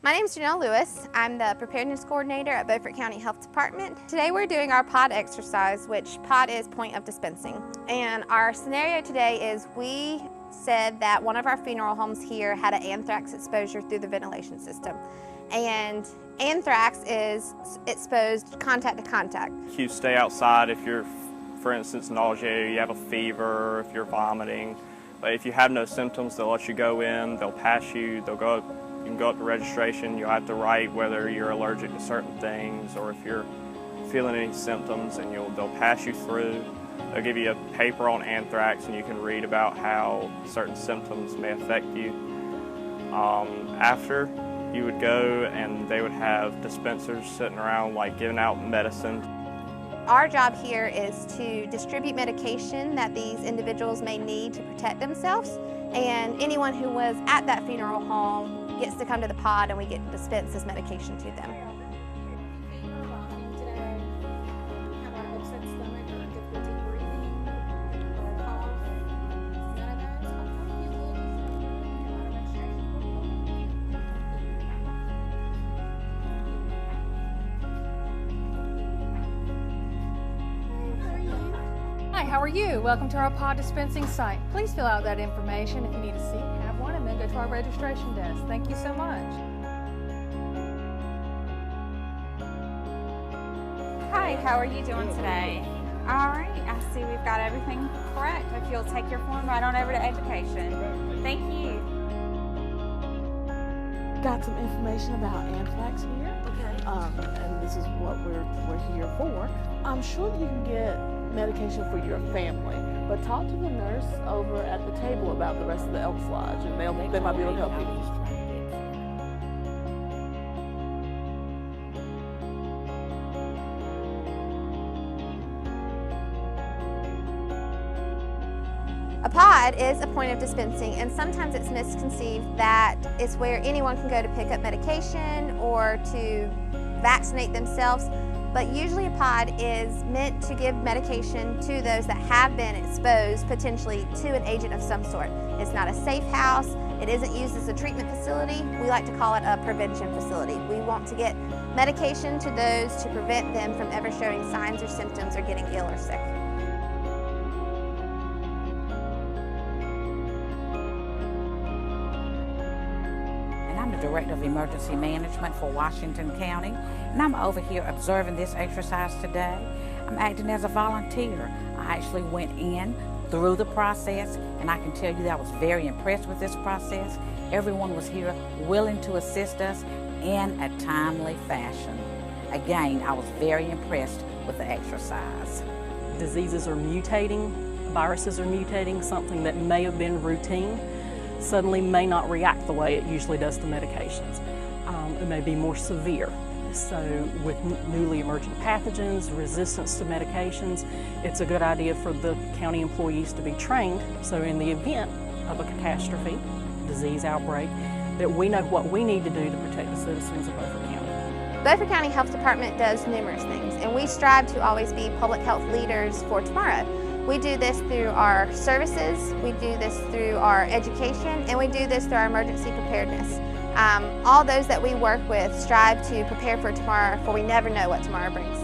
My name is Janelle Lewis. I'm the Preparedness Coordinator at Beaufort County Health Department. Today we're doing our POD exercise, which POD is point of dispensing. And our scenario today is we said that one of our funeral homes here had an anthrax exposure through the ventilation system. And anthrax is exposed contact to contact. You stay outside if you're, for instance, nauseated, you have a fever, if you're vomiting. But if you have no symptoms, they'll let you go in, they'll pass you, you can go up to registration, you'll have to write whether you're allergic to certain things or if you're feeling any symptoms, and they'll pass you through. They'll give you a paper on anthrax and you can read about how certain symptoms may affect you. After, you would go and they would have dispensers sitting around like giving out medicine. Our job here is to distribute medication that these individuals may need to protect themselves, and anyone who was at that funeral home gets to come to the pod and we get to dispense this medication to them. Hi, how are you? Welcome to our pod dispensing site. Please fill out that information. If you need a seat, have one, and then go to our registration desk. Thank you so much. Hi, how are you doing today? All right, I see we've got everything correct. If you'll take your form right on over to education. Thank you. Got some information about anthrax here. Okay. And this is what we're here for. I'm sure that you can get medication for your family, but talk to the nurse over at the table about the rest of the Elks Lodge, and they might be able to help you. A pod is a point of dispensing, and sometimes it's misconceived that it's where anyone can go to pick up medication or to vaccinate themselves. But usually a pod is meant to give medication to those that have been exposed potentially to an agent of some sort. It's not a safe house. It isn't used as a treatment facility. We like to call it a prevention facility. We want to get medication to those to prevent them from ever showing signs or symptoms or getting ill or sick. I'm the Director of Emergency Management for Washington County, and I'm over here observing this exercise today. I'm acting as a volunteer. I actually went in through the process, and I can tell you that I was very impressed with this process. Everyone was here willing to assist us in a timely fashion. Again, I was very impressed with the exercise. Diseases are mutating, viruses are mutating, something that may have been routine suddenly may not react the way it usually does to medications. It may be more severe. So with newly emerging pathogens, resistance to medications, it's a good idea for the county employees to be trained, so in the event of a catastrophe, disease outbreak, that we know what we need to do to protect the citizens of Beaufort County. Beaufort County Health Department does numerous things, and we strive to always be public health leaders for tomorrow. We do this through our services, we do this through our education, and we do this through our emergency preparedness. All those that we work with strive to prepare for tomorrow, for we never know what tomorrow brings.